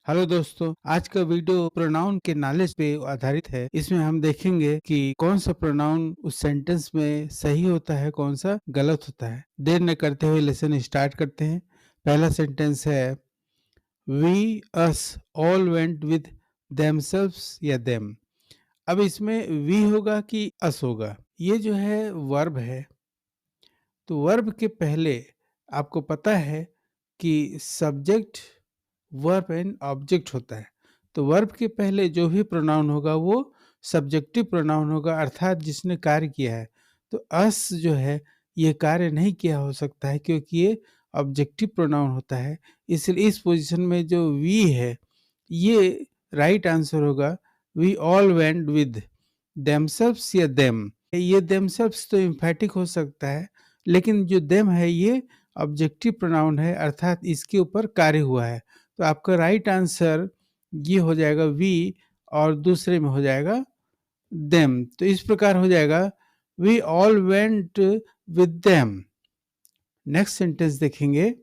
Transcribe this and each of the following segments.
Hello दोस्तों, आज का वीडियो प्रोनाउन के नॉलेज पे आधारित है। इसमें हम देखेंगे कि कौन सा प्रोनाउन उस सेंटेंस में सही होता है, कौन सा गलत होता है। देर न करते हुए लेसन स्टार्ट करते हैं। पहला सेंटेंस है we us all went with themselves या देम। अब इसमें वी होगा कि अस होगा। ये जो है वर्ब है, तो वर्ब के पहले आपको पता है कि सब्जेक्ट, वर्ब एंड ऑब्जेक्ट होता है। तो वर्ब के पहले जो भी प्रोनाउन होगा वो सब्जेक्टिव प्रोनाउन होगा, अर्थात जिसने कार्य किया है। तो अस जो है ये कार्य नहीं किया हो सकता है क्योंकि ये ऑब्जेक्टिव प्रोनाउन होता है। इसलिए इस पोजीशन में जो वी है ये राइट आंसर होगा। We all went with themselves या देम। ये देमसेल्व्स तो एम्फैटिक हो सकता है, लेकिन जो देम है ये ऑब्जेक्टिव प्रोनाउन है, अर्थात इसके ऊपर कार्य हुआ है। तो आपका राइट आंसर ये हो जाएगा वी और दूसरे में हो जाएगा देम। तो इस प्रकार हो जाएगा we all went with them. Next sentence देखेंगे,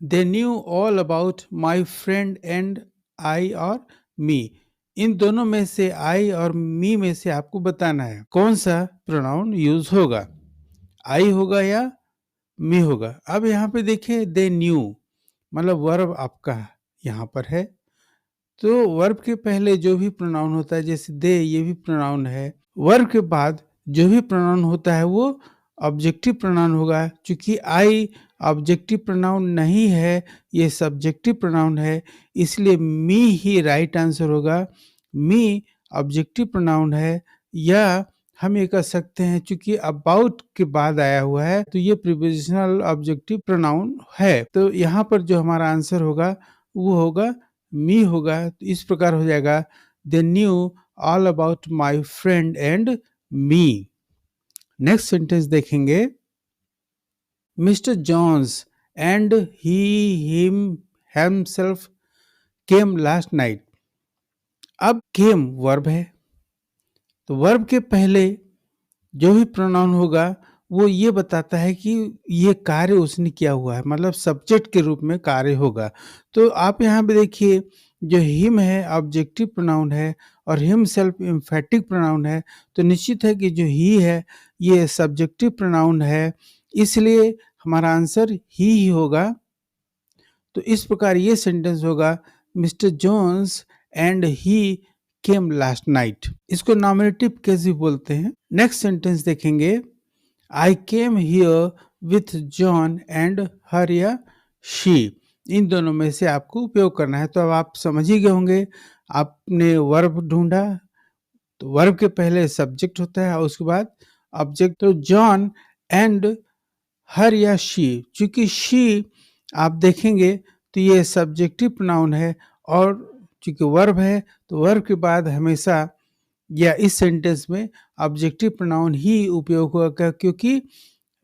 they knew all about my friend and I और मी। इन दोनों में से आई और मी में से आपको बताना है कौन सा प्रोनाउन यूज होगा, आई होगा या मी होगा। अब यहाँ पे देखिए दे न्यू मतलब वर्ब आपका यहाँ पर है। तो वर्ब के पहले जो भी प्रोनाउन होता है, जैसे दे ये भी प्रोनाउन है, वर्ब के बाद जो भी प्रोनाउन होता है वो ऑब्जेक्टिव प्रोनाउन होगा। क्योंकि आई ऑब्जेक्टिव प्रोनाउन नहीं है, ये सब्जेक्टिव प्रोनाउन है, इसलिए मी ही राइट आंसर होगा। मी ऑब्जेक्टिव प्रोनाउन है, या हम ये कह सकते हैं चूंकि अबाउट के बाद आया हुआ है तो ये प्रीपोजिशनल ऑब्जेक्टिव प्रोनाउन है। तो यहाँ पर जो हमारा आंसर होगा वो होगा मी होगा। तो इस प्रकार हो जाएगा they knew all about my friend and me. Next sentence देखेंगे, mister Jones and he him himself came last night. अब केम वर्ब है, तो वर्ब के पहले जो भी प्रोनाउन होगा वो ये बताता है कि ये कार्य उसने किया हुआ है, मतलब सब्जेक्ट के रूप में कार्य होगा। तो आप यहाँ पे देखिए जो हिम है ऑब्जेक्टिव प्रोनाउन है और हिम सेल्फ एम्फैटिक प्रोनाउन है, तो निश्चित है कि जो ही है ये सब्जेक्टिव प्रोनाउन है, इसलिए हमारा आंसर ही होगा। तो इस प्रकार ये सेंटेंस होगा mister Jones and he came last night. इसको नॉमिनेटिव केस भी बोलते हैं। नेक्स्ट सेंटेंस देखेंगे, I came here with John and her या शी। इन दोनों में से आपको उपयोग करना है। तो अब आप समझ ही गए होंगे, आपने वर्ब ढूंढा तो वर्ब के पहले सब्जेक्ट होता है और उसके बाद ऑब्जेक्ट। तो जॉन एंड हर या शी, चूंकि शी आप देखेंगे तो ये सब्जेक्टिव प्रोनाउन है और चूंकि वर्ब है तो वर्ब के बाद हमेशा या इस सेंटेंस में ऑब्जेक्टिव प्रोनाउन ही उपयोग होगा, क्योंकि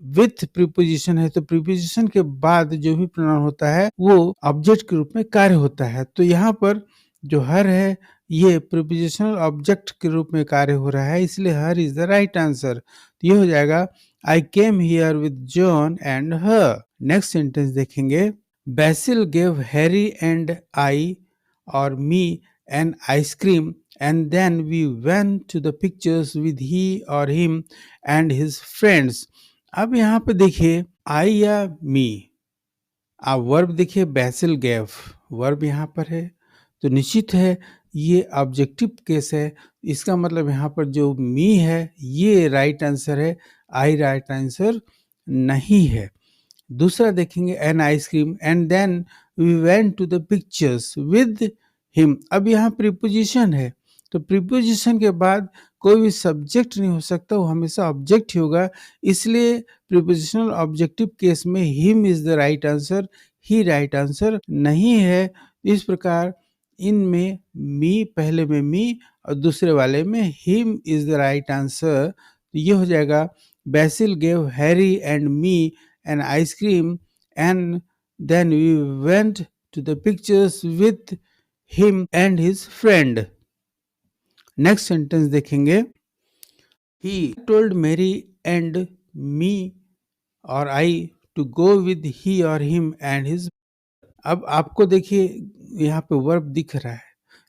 विथ प्रीपोजिशन है। तो प्रीपोजिशन के बाद जो भी प्रोनाउन होता है वो ऑब्जेक्ट के रूप में कार्य होता है। तो यहाँ पर जो हर है ये प्रीपोजिशनल ऑब्जेक्ट के रूप में कार्य हो रहा है, इसलिए her is the right answer. तो ये हो जाएगा I came here with John and her. Next sentence देखेंगे, Basil gave Harry and I or me an ice cream and then we went to the pictures with he or him and his friends। अब यहाँ पे देखिए आई या मी, आप verb देखिए बैसिल gave verb यहाँ पर है, तो निश्चित है ये ऑब्जेक्टिव केस है। इसका मतलब यहाँ पर जो मी है ये राइट आंसर है, आई राइट आंसर नहीं है। दूसरा देखेंगे an ice cream and then we went to the pictures with him. अब यहाँ प्रीपोजिशन है, तो प्रीपोजिशन के बाद कोई भी सब्जेक्ट नहीं हो सकता, वो हमेशा ऑब्जेक्ट ही होगा, इसलिए प्रीपोजिशनल ऑब्जेक्टिव केस में him is the right answer, he right answer नहीं है। इस प्रकार इनमें मी पहले में मी और दूसरे वाले में him is the right answer. तो ये हो जाएगा Basil gave Harry and me an ice cream and then we went to the pictures with him and his friend। next sentence देखेंगे, he told Mary and me or I to go with he or him and his। अब आपको देखिए यहाँ पे verb दिख रहा है,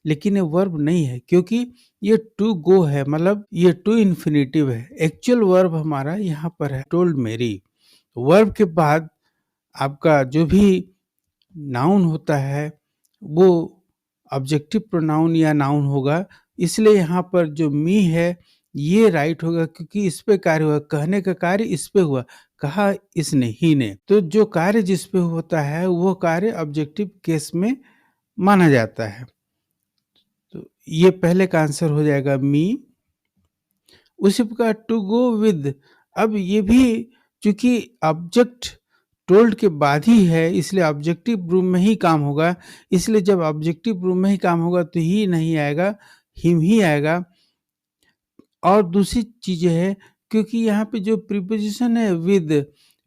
लेकिन ये वर्ब नहीं है क्योंकि ये टू गो है, मतलब ये टू इन्फिनिटिव है। एक्चुअल वर्ब हमारा यहाँ पर है टोल्ड मेरी। वर्ब के बाद आपका जो भी नाउन होता है वो ऑब्जेक्टिव प्रोनाउन या नाउन होगा, इसलिए यहाँ पर जो मी है ये राइट होगा क्योंकि इस पे कार्य हुआ, कहने का कार्य इस पे हुआ, कहा इसने ही ने, तो जो कार्य जिस पे होता है वो कार्य ऑब्जेक्टिव केस में माना जाता है। तो ये पहले का आंसर हो जाएगा मी। उसी प्रकार टू गो विद, अब ये भी चूंकि ऑब्जेक्ट टोल्ड के बाद ही है इसलिए ऑब्जेक्टिव रूम में ही काम होगा, इसलिए जब ऑब्जेक्टिव रूम में ही काम होगा तो ही नहीं आएगा, हिम ही आएगा। और दूसरी चीजें है क्योंकि यहाँ पे जो प्रीपोजिशन है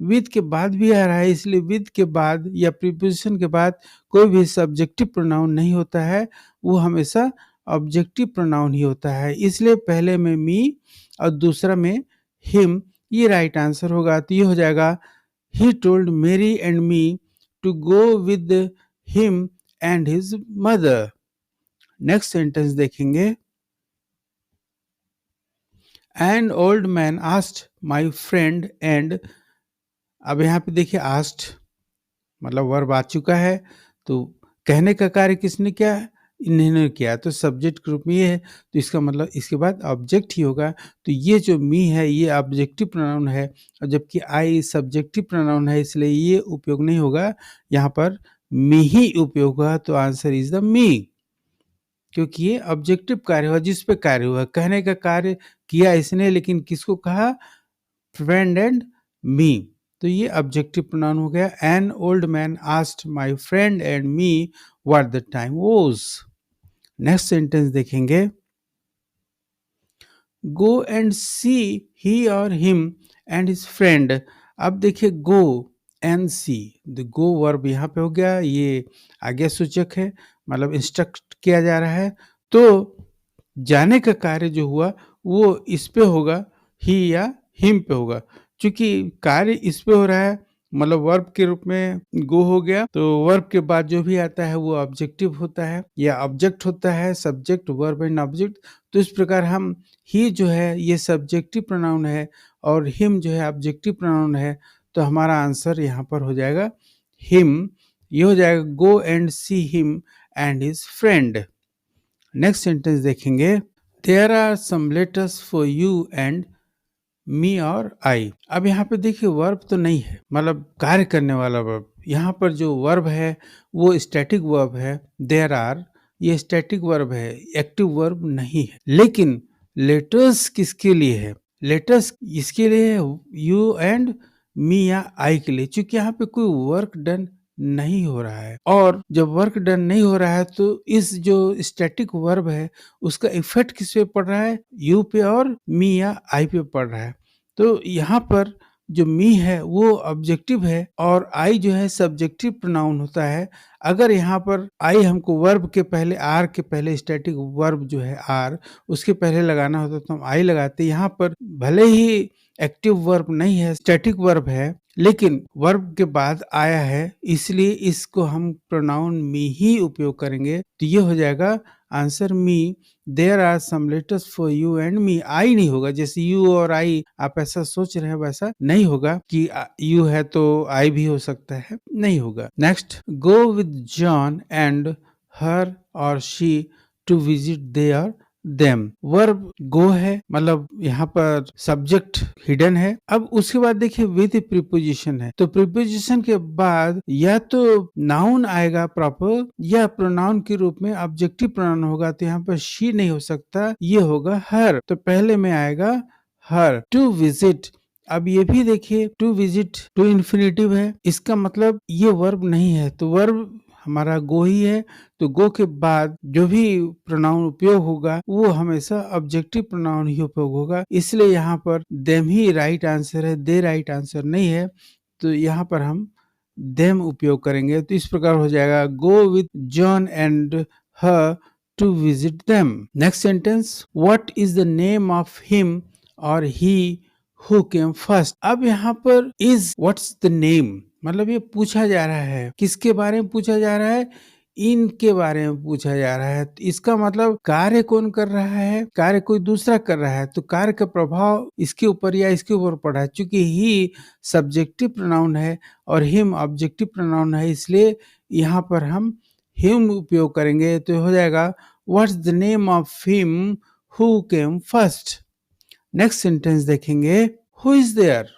विद के बाद भी आ रहा है, इसलिए विद के बाद या प्रीपोजिशन के बाद कोई भी सब्जेक्टिव प्रोनाउन नहीं होता है, वो हमेशा ऑब्जेक्टिव प्रोनाउन ही होता है। इसलिए पहले में मी और दूसरा में हिम, ये राइट आंसर होगा। तो ये हो जाएगा he told Mary and me to go with him and his mother. Next sentence देखेंगे, an old man asked my friend and, अब यहाँ पे देखिए आस्क्ड मतलब वर्ब आ चुका है, तो कहने का कार्य किसने किया, इन्होंने किया, तो सब्जेक्ट के रूप में ये है, तो इसका मतलब इसके बाद ऑब्जेक्ट ही होगा। तो ये जो मी है ये ऑब्जेक्टिव प्रोनाउन है, और जबकि आई सब्जेक्टिव प्रोनाउन है, इसलिए ये उपयोग नहीं होगा, यहाँ पर मी ही उपयोग होगा। तो आंसर इज द मी, क्योंकि ये ऑब्जेक्टिव कार्य हुआ, जिस पे कार्य हुआ, कहने का कार्य किया इसने, लेकिन किसको कहा, फ्रेंड एंड मी, तो ये ऑब्जेक्टिव प्रोनाउन हो गया। N old man asked my friend and me what the time was. Next sentence देखेंगे, गो एंड सी ही और हिम एंड हिज फ्रेंड। अब देखिए go and see, the go verb यहाँ पे हो गया, ये आज्ञा सूचक है, मतलब इंस्ट्रक्ट किया जा रहा है, तो जाने का कार्य जो हुआ वो इस पे होगा, ही या हिम पे होगा। चूंकि कार्य इस पे हो रहा है मतलब वर्ब के रूप में गो हो गया, तो वर्ब के बाद जो भी आता है वो ऑब्जेक्टिव होता है या ऑब्जेक्ट होता है, सब्जेक्ट वर्ब एंड ऑब्जेक्ट। तो इस प्रकार हम ही जो है ये सब्जेक्टिव प्रोनाउन है और हिम जो है ऑब्जेक्टिव प्रोनाउन है, तो हमारा आंसर यहाँ पर हो जाएगा हिम। ये हो जाएगा go and see him and his friend. Next sentence देखेंगे, there are some letters for you and me और आई। अब यहाँ पे देखिए वर्ब तो नहीं है, मतलब कार्य करने वाला वर्ब, यहाँ पर जो वर्ब है वो स्टैटिक वर्ब है, देयर आर, ये स्टैटिक वर्ब है, एक्टिव वर्ब नहीं है। लेकिन लेटर्स किसके लिए है, लेटर्स इसके लिए है यू एंड मी या आई के लिए, क्योंकि यहाँ पे कोई वर्क डन नहीं हो रहा है, और जब वर्क डन नहीं हो रहा है तो इस जो स्टैटिक वर्ब है उसका इफेक्ट किस पे पड़ रहा है, यू पे और मी या आई पे पड़ रहा है। तो यहाँ पर जो मी है वो ऑब्जेक्टिव है और आई जो है सब्जेक्टिव प्रोनाउन होता है। अगर यहाँ पर आई हमको वर्ब के पहले, आर के पहले, स्टैटिक वर्ब जो है आर उसके पहले लगाना होता तो हम आई लगाते। यहाँ पर भले ही एक्टिव वर्ब नहीं है, स्टैटिक वर्ब है, लेकिन वर्ब के बाद आया है, इसलिए इसको हम प्रोनाउन मी ही उपयोग करेंगे। तो ये हो जाएगा answer me. There are some letters for you and me, I नहीं होगा, जैसे यू और आई आप ऐसा सोच रहे हैं वैसा नहीं होगा कि यू है तो आई भी हो सकता है, नहीं होगा। Next, go with John and her और she to visit their them. Verb go है, मतलब यहाँ पर सब्जेक्ट हिडन है। अब उसके बाद देखिए विद प्रीपोजिशन है, तो प्रीपोजिशन के बाद या तो नाउन आएगा प्रॉपर या प्रोनाउन के रूप में ऑब्जेक्टिव प्रोनाउन होगा, तो यहाँ पर शी नहीं हो सकता, ये होगा हर। तो पहले में आएगा हर। टू विजिट, अब ये भी देखिए टू विजिट टू इन्फिनेटिव है, इसका मतलब ये वर्ब नहीं है, तो वर्ब हमारा गो ही है। तो गो के बाद जो भी प्रोनाउन उपयोग होगा वो हमेशा ऑब्जेक्टिव प्रोनाउन ही उपयोग होगा, इसलिए यहाँ per them he right answer है, दे राइट आंसर नहीं है, तो यहाँ पर हम देम उपयोग करेंगे। तो इस प्रकार हो जाएगा go with John and her to visit them. Next sentence, what is the name of him और ही हु केम फर्स्ट। अब यहाँ पर इज व्हाट्स द नेम, मतलब ये पूछा जा रहा है, किसके बारे में पूछा जा रहा है? इनके बारे में पूछा जा रहा है। तो इसका मतलब कार्य कौन कर रहा है? कार्य कोई दूसरा कर रहा है, तो कार्य का प्रभाव इसके ऊपर या इसके ऊपर पड़ा है। चूंकि ही सब्जेक्टिव प्रोनाउन है और हिम ऑब्जेक्टिव प्रोनाउन है, इसलिए यहाँ पर हम हिम उपयोग करेंगे। तो हो जाएगा what's the name of him who came first. Next sentence देखेंगे, who is there?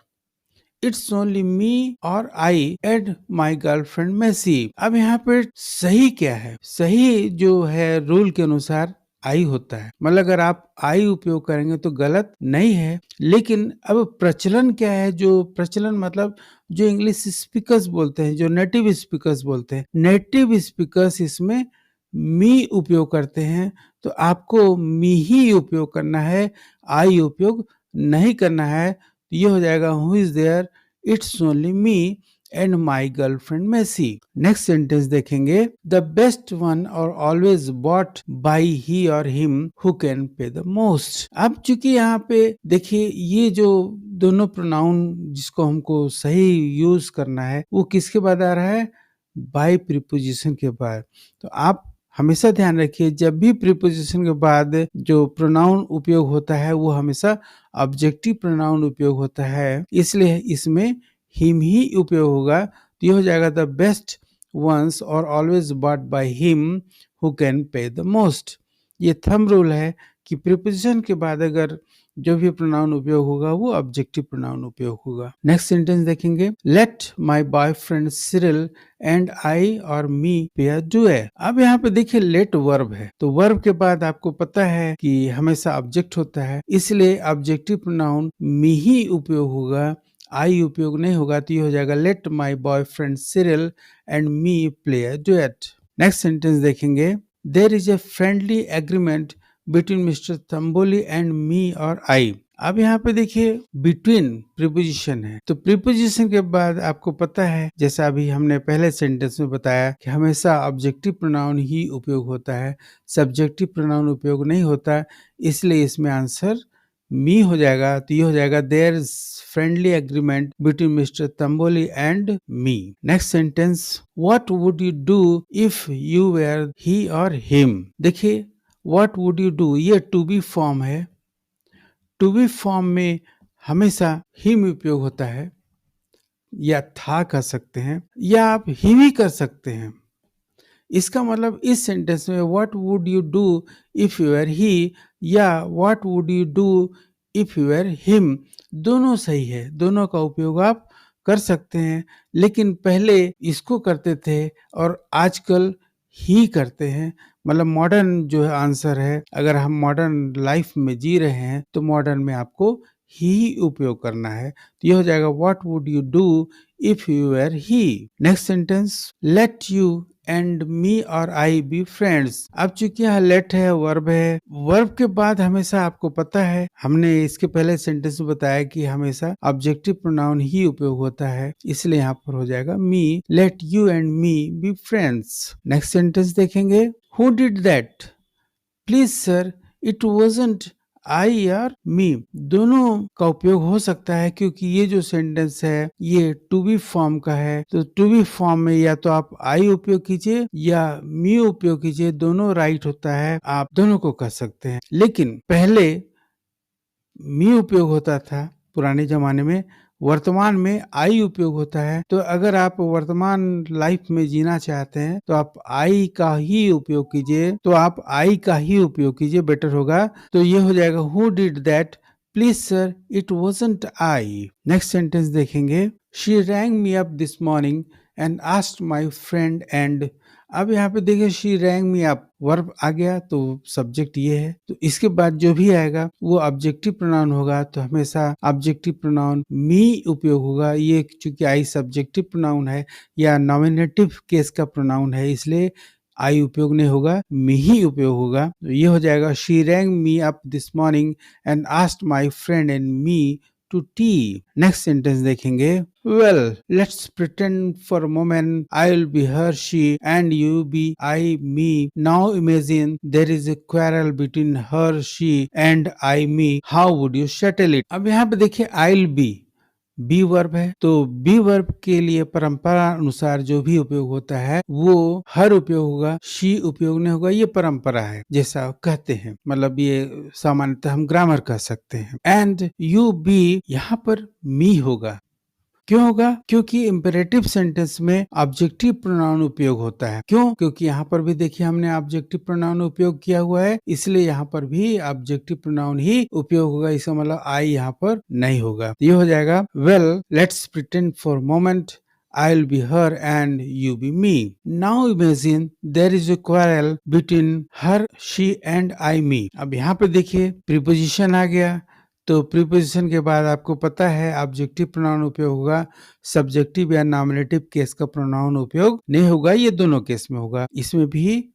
It's only me और I and my girlfriend Macy. अब यहाँ पे सही क्या है? सही जो है रूल के अनुसार आई होता है, मतलब अगर आप आई उपयोग करेंगे तो गलत नहीं है। लेकिन अब प्रचलन क्या है? जो प्रचलन मतलब जो इंग्लिश स्पीकर्स बोलते हैं, जो नेटिव स्पीकर्स बोलते हैं, नेटिव स्पीकर्स इसमें मी उपयोग करते हैं। तो आपको मी ही उपयोग करना है, आई उपयोग नहीं करना है। ये हो जाएगा who is there, it's only me and my girlfriend Macy. Next sentence देखेंगे, द बेस्ट वन और ऑलवेज बॉट बाई ही और him who can pay the most. अब चूंकि यहाँ पे देखिए ये जो दोनों प्रोनाउन जिसको हमको सही यूज करना है वो किसके बाद आ रहा है? बाई प्रीपोजिशन के बाद। तो आप हमेशा ध्यान रखिए, जब भी प्रीपोजिशन के बाद जो प्रोनाउन उपयोग होता है वो हमेशा ऑब्जेक्टिव प्रोनाउन उपयोग होता है, इसलिए इसमें हिम ही उपयोग होगा। तो ये हो जाएगा द बेस्ट वंस और always bought by him who can pay the most. ये थंब रूल है कि प्रीपोजिशन के बाद अगर जो भी प्रोनाउन उपयोग होगा वो ऑब्जेक्टिव प्रोनाउन उपयोग होगा। नेक्स्ट सेंटेंस देखेंगे, late my boyfriend Cyril and I और मी पेयर डुएट। अब यहाँ पे देखिए लेट वर्ब है, तो वर्ब के बाद आपको पता है कि हमेशा ऑब्जेक्ट होता है, इसलिए ऑब्जेक्टिव प्रोनाउन मी ही उपयोग होगा, आई उपयोग नहीं होगा। तो ये हो जाएगा let my boyfriend Cyril and me play a duet. Next sentence देखेंगे, there is a friendly agreement between mister Tamboli and me और आई। अब यहाँ पे देखिए बिटवीन प्रीपोजिशन है, तो प्रीपोजिशन के बाद आपको पता है जैसा अभी हमने पहले सेंटेंस में बताया कि हमेशा ऑब्जेक्टिव प्रोनाउन ही उपयोग होता है, सब्जेक्टिव प्रोनाउन उपयोग नहीं होता, इसलिए इसमें आंसर मी हो जाएगा। तो ये हो जाएगा there is friendly agreement between mister Tamboli and me. Next sentence, what would you do if you were he और हिम। देखिए व्हाट वुड यू डू, ये टू बी फॉर्म है। टू बी फॉर्म में हमेशा हिम उपयोग होता है, या था कर सकते हैं, या आप ही भी कर सकते हैं। इसका मतलब इस सेंटेंस में what would you do if you are he या what would you do if you are him, दोनों सही है, दोनों का उपयोग आप कर सकते हैं। लेकिन पहले इसको करते थे और आजकल ही करते हैं। मतलब मॉडर्न जो है आंसर है, अगर हम मॉडर्न लाइफ में जी रहे हैं तो मॉडर्न में आपको ही उपयोग करना है। तो ये हो जाएगा what would you do if you were he. Next sentence, late you and me और आई बी फ्रेंड्स। अब चूंकि यहाँ लेट है, वर्ब है, वर्ब के बाद हमेशा आपको पता है, हमने इसके पहले सेंटेंस में बताया कि हमेशा ऑब्जेक्टिव प्रोनाउन ही उपयोग होता है, इसलिए यहाँ पर हो जाएगा me, let you and me be friends. Next sentence देखेंगे, who did that, please sir it wasn't I और मी। दोनों का उपयोग हो सकता है क्योंकि ये जो सेंटेंस है ये टू बी फॉर्म का है। तो टू बी फॉर्म में या तो आप आई उपयोग कीजिए या मी उपयोग कीजिए, दोनों राइट होता है, आप दोनों को कर सकते हैं। लेकिन पहले मी उपयोग होता था पुराने जमाने में, वर्तमान में आई उपयोग होता है। तो अगर आप वर्तमान लाइफ में जीना चाहते हैं तो आप आई का ही उपयोग कीजिए, बेटर होगा। तो ये हो जाएगा who did that, please sir it wasn't I. Next sentence देखेंगे, she rang me up this morning and asked my friend and. अब यहाँ पे देखिए she rang me up, verb आ गया तो सब्जेक्ट ये है, तो इसके बाद जो भी आएगा वो ऑब्जेक्टिव प्रोनाउन होगा। तो हमेशा ऑब्जेक्टिव प्रोनाउन मी उपयोग होगा। ये चूंकि आई सब्जेक्टिव प्रोनाउन है या नॉमिनेटिव केस का प्रोनाउन है, इसलिए आई उपयोग नहीं होगा, मी ही उपयोग होगा। तो ये हो जाएगा she rang me up this morning and asked my friend and me to tea. Next sentence देखेंगे, well let's pretend for a moment I'll be her she and you be I me. Now imagine there is a quarrel between her she and I me, how would you settle it? अब यहाँ पे देखिए I'll be, B verb है, तो B verb के लिए परंपरा अनुसार जो भी उपयोग होता है वो हर उपयोग होगा, शी उपयोग नहीं होगा। ये परंपरा है, जैसा कहते हैं, मतलब ये सामान्यतः हम ग्रामर कह सकते हैं। एंड यू बी यहाँ पर मी होगा। क्यों होगा? क्योंकि इम्पेरेटिव सेंटेंस में ऑब्जेक्टिव प्रोनाउन उपयोग होता है। क्यों? क्योंकि यहाँ पर भी देखिए हमने ऑब्जेक्टिव प्रोनाउन उपयोग किया हुआ है, इसलिए यहाँ पर भी ऑब्जेक्टिव प्रोनाउन ही उपयोग होगा। इसका मतलब आई यहाँ पर नहीं होगा। ये हो जाएगा well let's pretend for moment I'll be her and you be me. Now imagine there is a quarrel between her, she and I, me. अब यहाँ पे देखिए प्रीपोजिशन आ गया, तो प्रीपोजिशन के बाद आपको पता है ऑब्जेक्टिव प्रोनाउन उपयोग होगा, सब्जेक्टिव या नॉमिनेटिव केस का प्रोनाउन उपयोग नहीं होगा। ये दोनों केस में होगा। इसमें भी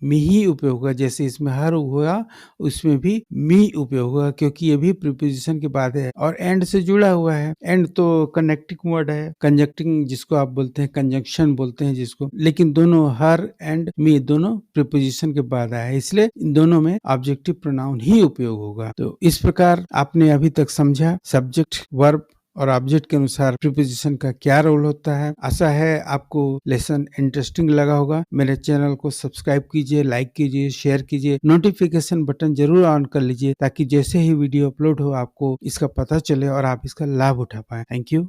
मी ही उपयोग होगा, जैसे इसमें हर हुआ उसमें भी मी उपयोग होगा, क्योंकि ये भी प्रीपोजिशन के बाद है और एंड से जुड़ा हुआ है। एंड तो कनेक्टिंग वर्ड है, कंजक्टिंग जिसको आप बोलते हैं, कंजंक्शन बोलते हैं जिसको, लेकिन दोनों हर एंड मी दोनों प्रीपोजिशन के बाद आया है, इसलिए इन दोनों में ऑब्जेक्टिव प्रोनाउन ही उपयोग होगा। तो इस प्रकार आपने अभी तक समझा सब्जेक्ट, वर्ब और ऑब्जेक्ट के अनुसार प्रीपोजिशन का क्या रोल होता है। आशा है आपको लेसन इंटरेस्टिंग लगा होगा। मेरे चैनल को सब्सक्राइब कीजिए, लाइक कीजिए, शेयर कीजिए, नोटिफिकेशन बटन जरूर ऑन कर लीजिए ताकि जैसे ही वीडियो अपलोड हो आपको इसका पता चले और आप इसका लाभ उठा पाए। Thank you.